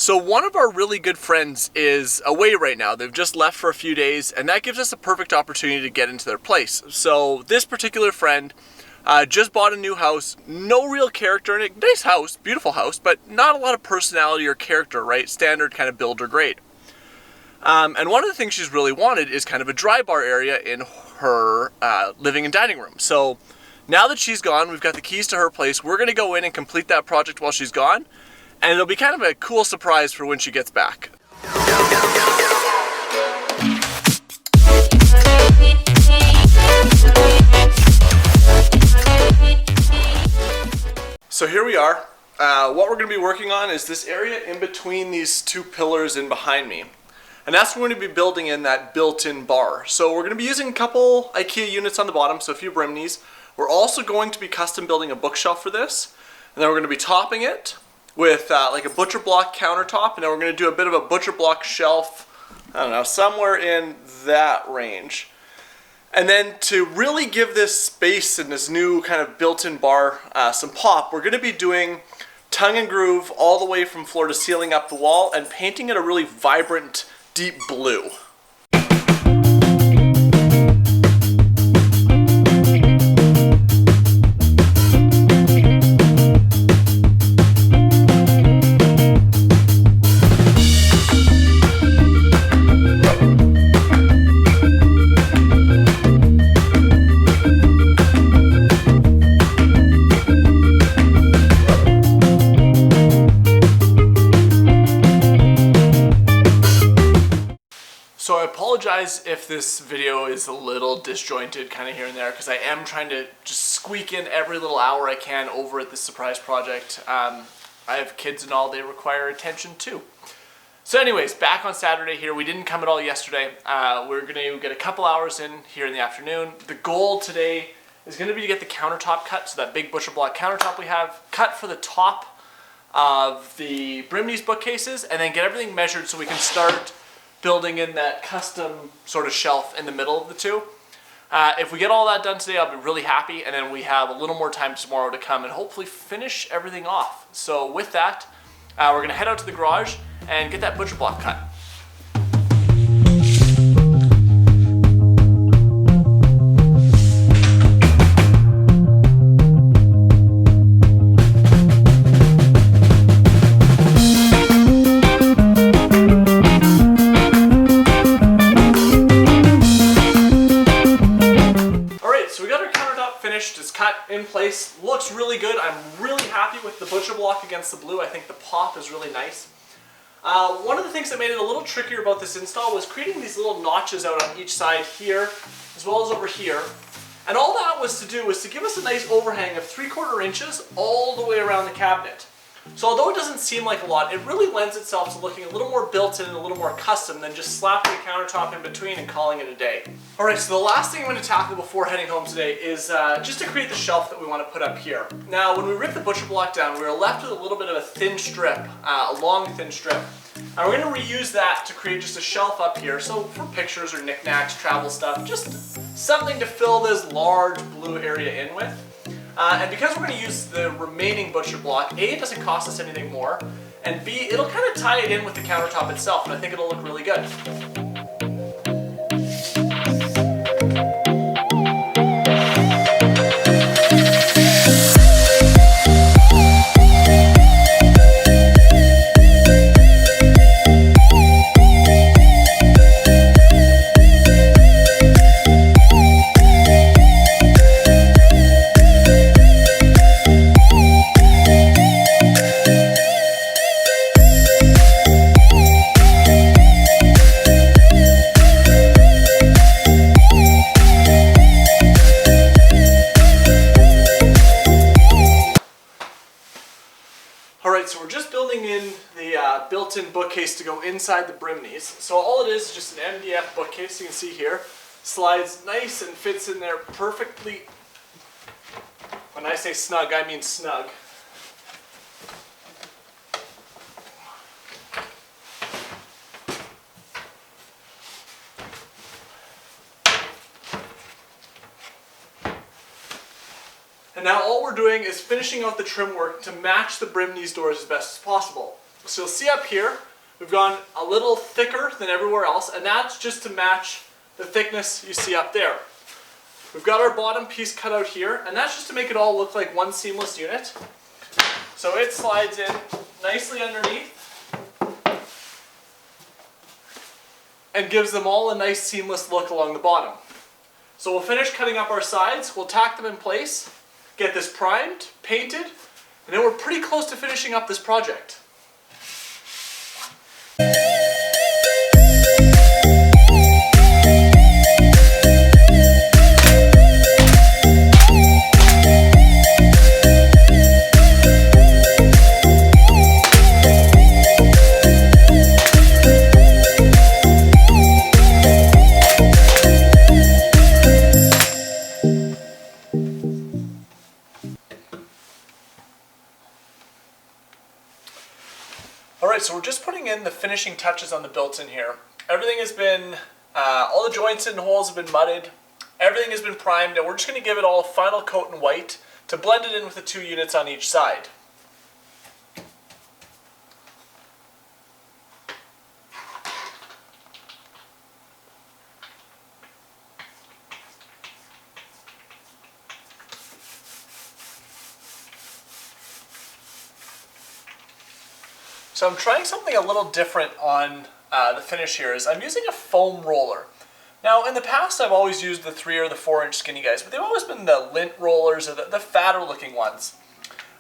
So one of our really good friends is away right now. They've just left for a few days, and that gives us a perfect opportunity to get into their place. So this particular friend just bought a new house, no real character in it. Nice house, beautiful house, but not a lot of personality or character, right? Standard kind of builder grade. And one of the things she's really wanted is kind of a dry bar area in her living and dining room. So now that she's gone, we've got the keys to her place. We're gonna go in and complete that project while she's gone. And it'll be kind of a cool surprise for when she gets back. So here we are. What we're going to be working on is this area in between these two pillars in behind me. And that's what we're going to be building in that built-in bar. So we're going to be using a couple IKEA units on the bottom, so a few brimnes. We're also going to be custom building a bookshelf for this. And then we're going to be topping it with like a butcher block countertop, and then we're going to do a bit of a butcher block shelf, I don't know, somewhere in that range. And then to really give this space and this new kind of built-in bar some pop, we're going to be doing tongue and groove all the way from floor to ceiling up the wall and painting it a really vibrant, deep blue. So I apologize if this video is a little disjointed kind of here and there, because I am trying to just squeak in every little hour I can over at this surprise project. I have kids and all, they require attention too. So anyways, back on Saturday here. We didn't come at all yesterday. We're going to get a couple hours in here in the afternoon. The goal today is going to be to get the countertop cut, so that big butcher block countertop we have, cut for the top of the brimnes bookcases, and then get everything measured so we can start building in that custom sort of shelf in the middle of the two. If we get all that done today, I'll be really happy, and then we have a little more time tomorrow to come and hopefully finish everything off. So with that, we're going to head out to the garage and get that butcher block cut. It's cut in place, looks really good. I'm really happy with the butcher block against the blue. I think the pop is really nice. One of the things that made it a little trickier about this install was creating these little notches out on each side here, as well as over here. And all that was to do was to give us a nice overhang of 3/4 inches all the way around the cabinet. So although it doesn't seem like a lot, it really lends itself to looking a little more built-in and a little more custom than just slapping a countertop in between and calling it a day. Alright, so the last thing I'm going to tackle before heading home today is just to create the shelf that we want to put up here. Now, when we ripped the butcher block down, we were left with a little bit of a thin strip, a long thin strip. And we're going to reuse that to create just a shelf up here, so for pictures or knickknacks, travel stuff, just something to fill this large blue area in with. And because we're going to use the remaining butcher block, A, it doesn't cost us anything more, and B, it'll kind of tie it in with the countertop itself, and I think it'll look really good. So we're just building in the built-in bookcase to go inside the brimnes. So all it is just an MDF bookcase, you can see here. Slides nice and fits in there perfectly. When I say snug, I mean snug. And now all we're doing is finishing out the trim work to match the brimnes doors as best as possible. So you'll see up here, we've gone a little thicker than everywhere else, and that's just to match the thickness you see up there. We've got our bottom piece cut out here, and that's just to make it all look like one seamless unit. So it slides in nicely underneath and gives them all a nice seamless look along the bottom. So we'll finish cutting up our sides, we'll tack them in place, get this primed, painted, and then we're pretty close to finishing up this project. Alright, so we're just putting in the finishing touches on the built-in here. Everything has been, all the joints and holes have been mudded, everything has been primed, and we're just going to give it all a final coat in white to blend it in with the two units on each side. So I'm trying something a little different on the finish here. Is I'm using a foam roller. Now in the past I've always used the 3 or the 4-inch skinny guys, but they've always been the lint rollers or the fatter looking ones.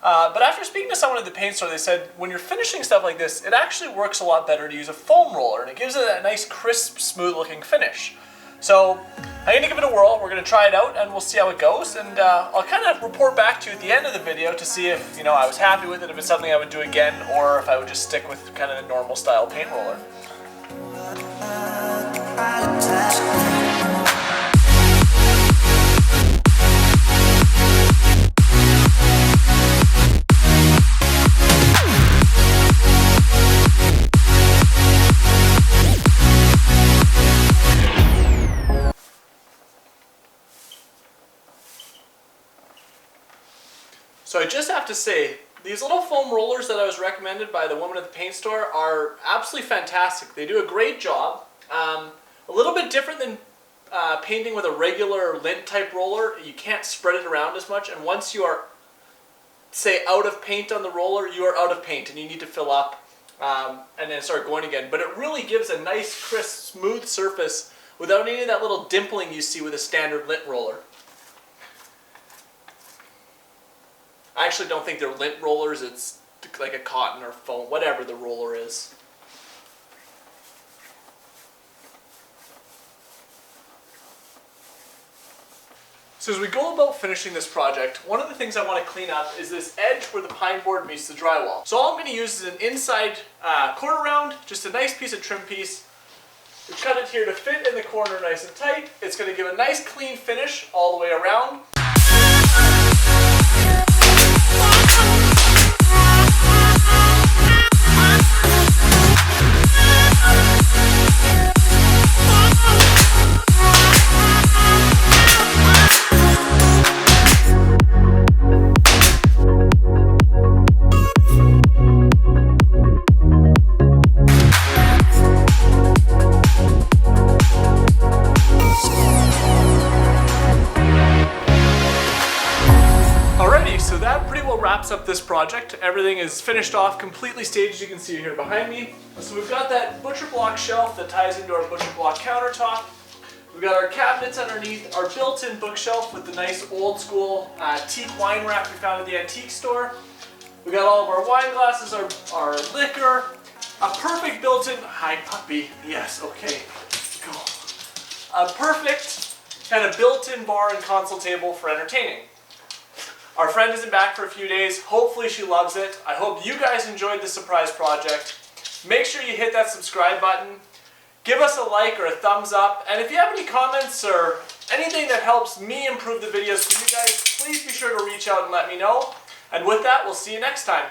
But after speaking to someone at the paint store, they said when you're finishing stuff like this, it actually works a lot better to use a foam roller, and it gives it a nice crisp, smooth looking finish. So I'm going to give it a whirl, we're going to try it out, and we'll see how it goes, and I'll kind of report back to you at the end of the video to see if, you know, I was happy with it, if it's something I would do again, or if I would just stick with kind of a normal style paint roller. So I just have to say, these little foam rollers that I was recommended by the woman at the paint store are absolutely fantastic. They do a great job. A little bit different than painting with a regular lint type roller. You can't spread it around as much, and once you are, say, out of paint on the roller, you are out of paint and you need to fill up and then start going again. But it really gives a nice, crisp, smooth surface without any of that little dimpling you see with a standard lint roller. I actually don't think they're lint rollers, it's like a cotton or foam, whatever the roller is. So as we go about finishing this project, one of the things I want to clean up is this edge where the pine board meets the drywall. So all I'm going to use is an inside corner round, just a nice piece of trim piece. We cut it here to fit in the corner nice and tight. It's going to give a nice clean finish all the way around. Wraps up this project. Everything is finished off, completely staged. You can see here behind me. So we've got that butcher block shelf that ties into our butcher block countertop. We've got our cabinets underneath, our built-in bookshelf with the nice old school teak wine rack we found at the antique store. We got all of our wine glasses, our liquor, a perfect built-in, hi puppy, yes, okay, go. A perfect kind of built-in bar and console table for entertaining. Our friend isn't back for a few days. Hopefully she loves it. I hope you guys enjoyed this surprise project. Make sure you hit that subscribe button. Give us a like or a thumbs up. And if you have any comments or anything that helps me improve the videos for you guys, please be sure to reach out and let me know. And with that, we'll see you next time.